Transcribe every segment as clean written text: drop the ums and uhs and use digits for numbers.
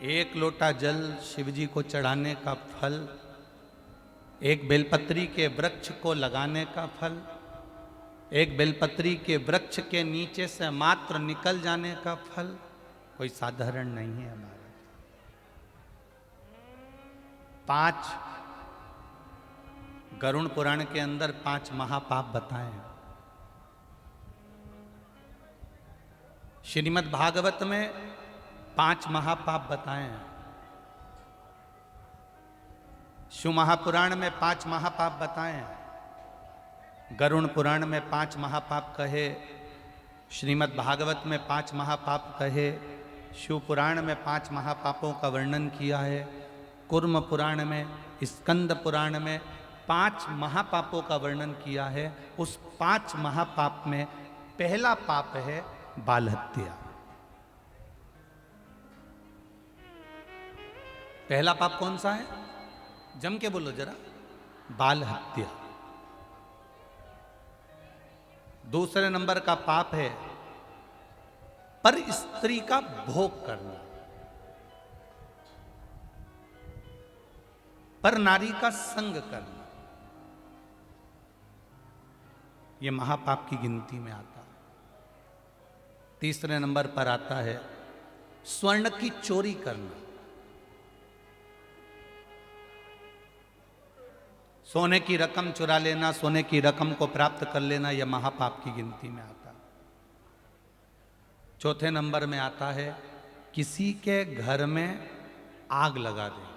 एक लोटा जल शिवजी को चढ़ाने का फल, एक बेलपत्री के वृक्ष को लगाने का फल, एक बेलपत्री के वृक्ष के नीचे से मात्र निकल जाने का फल कोई साधारण नहीं है हमारा। 5 गरुड़ पुराण के अंदर 5 महापाप बताए हैं। श्रीमद् भागवत में 5 महापाप बताए हैं। शिव महापुराण में 5 महापाप बताए हैं। गरुड़ पुराण में 5 महापाप कहे, श्रीमद् भागवत में 5 महापाप कहे, शिव पुराण में 5 महापापों का वर्णन किया है, कूर्म पुराण में, स्कंद पुराण में 5 महापापों का वर्णन किया है। उस 5 महापाप में पहला पाप है बाल हत्या। पहला पाप कौन सा है? जम के बोलो जरा। बाल हत्या। दूसरे नंबर का पाप है पर स्त्री का भोग करना, पर नारी का संग करना। यह महापाप की गिनती में आता है। तीसरे नंबर पर आता है स्वर्ण की चोरी करना, सोने की रकम चुरा लेना, सोने की रकम को प्राप्त कर लेना, यह महापाप की गिनती में आता है। चौथे नंबर में आता है किसी के घर में आग लगा दे।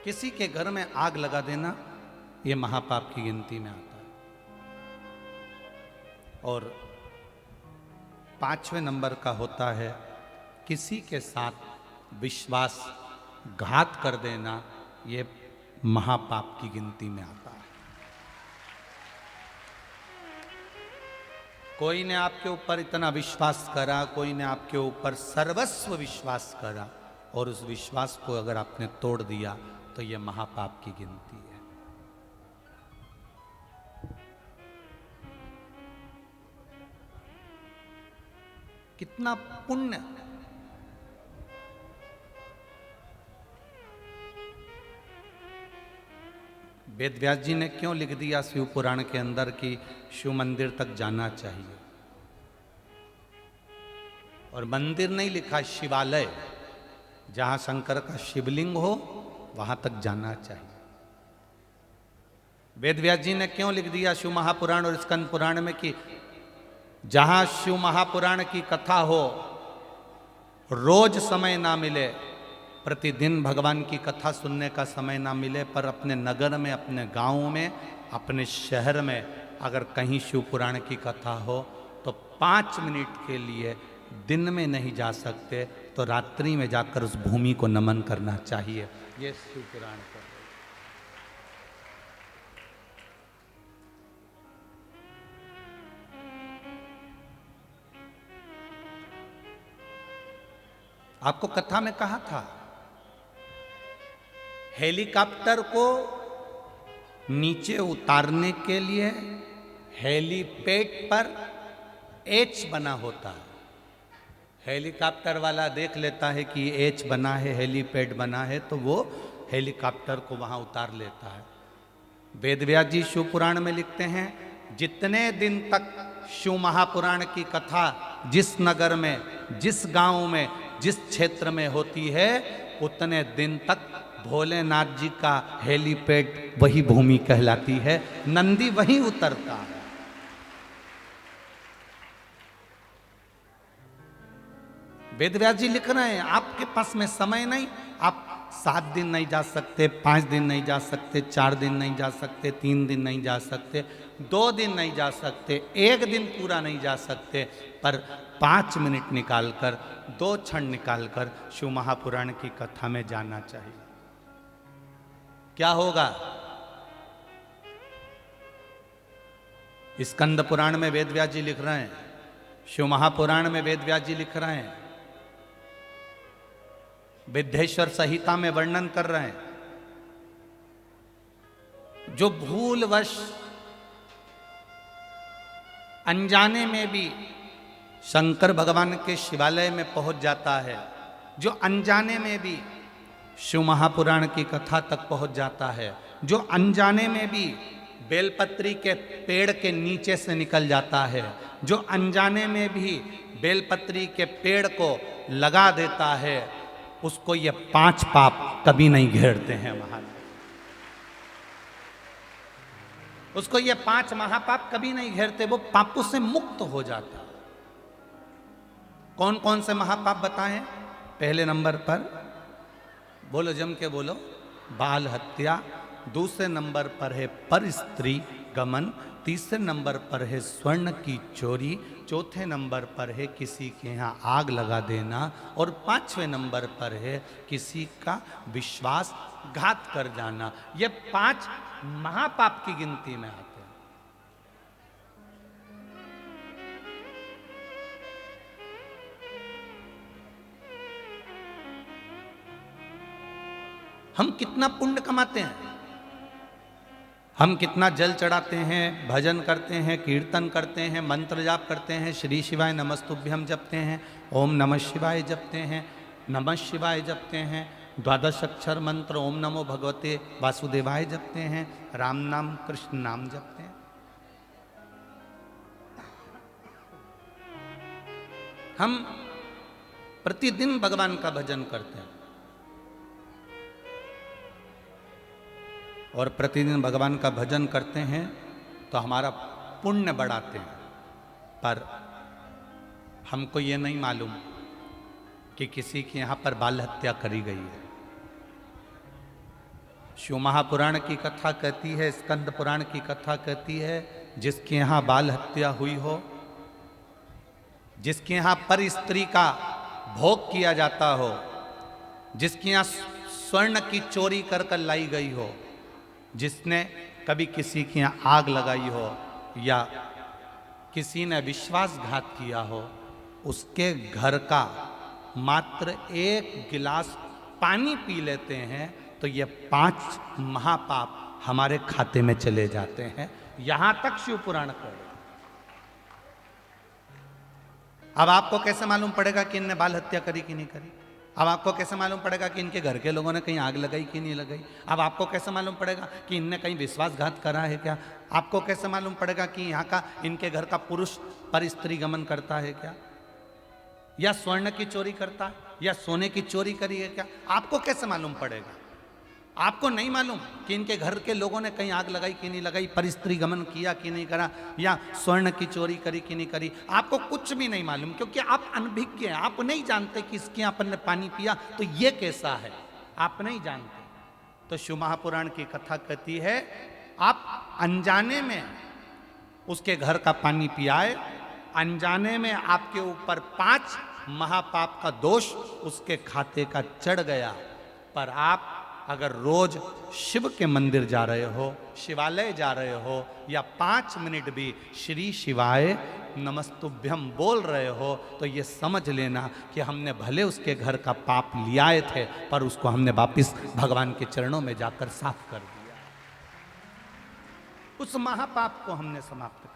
किसी के घर में आग लगा देना, यह महापाप की गिनती में आता है। और 5वें नंबर का होता है किसी के साथ विश्वासघात कर देना, यह महापाप की गिनती में आता है। कोई ने आपके ऊपर इतना विश्वास करा, कोई ने आपके ऊपर सर्वस्व विश्वास करा और उस विश्वास को अगर आपने तोड़ दिया तो यह महापाप की गिनती है। कितना पुण्य! वेद व्यास जी ने क्यों लिख दिया शिव पुराण के अंदर कि शिव मंदिर तक जाना चाहिए? और मंदिर नहीं लिखा, शिवालय, जहां शंकर का शिवलिंग हो वहां तक जाना चाहिए। वेद व्यास जी ने क्यों लिख दिया शिव महापुराण और स्कंद पुराण में कि जहां शिव महापुराण की कथा हो, रोज समय ना मिले, प्रतिदिन भगवान की कथा सुनने का समय ना मिले, पर अपने नगर में, अपने गांव में, अपने शहर में अगर कहीं शिव पुराण की कथा हो तो 5 मिनट के लिए दिन में नहीं जा सकते तो रात्रि में जाकर उस भूमि को नमन करना चाहिए। ये शिव पुराण का है। आपको कथा में कहा था हेलीकॉप्टर को नीचे उतारने के लिए हेलीपैड पर एच बना होता है। हेलीकॉप्टर वाला देख लेता है कि एच बना है, हेलीपैड बना है, तो वो हेलीकॉप्टर को वहां उतार लेता है। वेद व्यास जी शिव पुराण में लिखते हैं जितने दिन तक शिव महापुराण की कथा जिस नगर में, जिस गांव में, जिस क्षेत्र में होती है, उतने दिन तक भोलेनाथ जी का हेलीपैड वही भूमि कहलाती है, नंदी वहीं उतरता है। वेद व्यास जी लिख रहे हैं आपके पास में समय नहीं, आप 7 दिन नहीं जा सकते, 5 दिन नहीं जा सकते, 4 दिन नहीं जा सकते, 3 दिन नहीं जा सकते, 2 दिन नहीं जा सकते, 1 दिन पूरा नहीं जा सकते, पर 5 मिनट निकालकर, 2 क्षण निकालकर शिव महापुराण की कथा में जाना चाहिए। क्या होगा? स्कंद पुराण में वेद व्यास जी लिख रहे हैं, शिव महापुराण में वेद व्यास जी लिख रहे हैं, विद्धेश्वर संहिता में वर्णन कर रहे हैं, जो भूलवश अनजाने में भी शंकर भगवान के शिवालय में पहुंच जाता है, जो अनजाने में भी शिव महापुराण की कथा तक पहुंच जाता है, जो अनजाने में भी बेलपत्री के पेड़ के नीचे से निकल जाता है, जो अनजाने में भी बेलपत्री के पेड़ को लगा देता है, उसको ये 5 पाप कभी नहीं घेरते हैं महाराज। उसको ये 5 महापाप कभी नहीं घेरते, वो पापों से मुक्त हो जाता। कौन कौन से महापाप बताएं? पहले नंबर पर बोलो, जम के बोलो, बाल हत्या। दूसरे नंबर पर है पर स्त्री गमन। तीसरे नंबर पर है स्वर्ण की चोरी। चौथे नंबर पर है किसी के यहाँ आग लगा देना। और 5वें नंबर पर है किसी का विश्वासघात कर जाना। ये 5 महापाप की गिनती में आते हैं। हम कितना पुण्य कमाते हैं, हम कितना जल चढ़ाते हैं, भजन करते हैं, कीर्तन करते हैं, मंत्र जाप करते हैं, श्री शिवाय नमस्तुभ्यम जपते हैं, ओम नमः शिवाय जपते हैं, नमः शिवाय जपते हैं, 12 अक्षर मंत्र ओम नमो भगवते वासुदेवाय जपते हैं, राम नाम कृष्ण नाम जपते हैं। हम प्रतिदिन भगवान का भजन करते हैं और प्रतिदिन भगवान का भजन करते हैं तो हमारा पुण्य बढ़ाते हैं। पर हमको ये नहीं मालूम कि किसी के यहाँ पर बाल हत्या करी गई है। शिव महापुराण की कथा कहती है, स्कंद पुराण की कथा कहती है, जिसके यहाँ बाल हत्या हुई हो, जिसके यहाँ पर स्त्री का भोग किया जाता हो, जिसके यहाँ स्वर्ण की चोरी कर कर लाई गई हो, जिसने कभी किसी के यहाँ आग लगाई हो या किसी ने विश्वासघात किया हो, उसके घर का मात्र 1 गिलास पानी पी लेते हैं तो ये 5 महापाप हमारे खाते में चले जाते हैं। यहां तक शिव पुराण कर। अब आपको कैसे मालूम पड़ेगा कि इनने बाल हत्या करी कि नहीं करी? अब आपको कैसे मालूम पड़ेगा कि इनके घर के लोगों ने कहीं आग लगाई कि नहीं लगाई? अब आपको कैसे मालूम पड़ेगा कि इनने कहीं विश्वासघात करा है क्या? आपको कैसे मालूम पड़ेगा कि यहाँ का इनके घर का पुरुष पर स्त्री गमन करता है क्या, या स्वर्ण की चोरी करता है, या सोने की चोरी करी है क्या? आपको कैसे मालूम पड़ेगा? आपको नहीं मालूम कि इनके घर के लोगों ने कहीं आग लगाई कि नहीं लगाई, पर स्त्री गमन किया कि नहीं करा, या स्वर्ण की चोरी करी कि नहीं करी? आपको कुछ भी नहीं मालूम, क्योंकि आप अनभिज्ञ हैं। आप नहीं जानते कि इसके अपन ने पानी पिया तो ये कैसा है, आप नहीं जानते। तो शिव महापुराण की कथा कहती है, आप अनजाने में उसके घर का पानी पियाए, अनजाने में आपके ऊपर 5 महापाप का दोष उसके खाते का चढ़ गया। पर आप अगर रोज शिव के मंदिर जा रहे हो, शिवालय जा रहे हो, या 5 मिनट भी श्री शिवाय नमस्तुभ्यम बोल रहे हो, तो ये समझ लेना कि हमने भले उसके घर का पाप लियाए थे, पर उसको हमने वापिस भगवान के चरणों में जाकर साफ कर दिया। उस महापाप को हमने समाप्त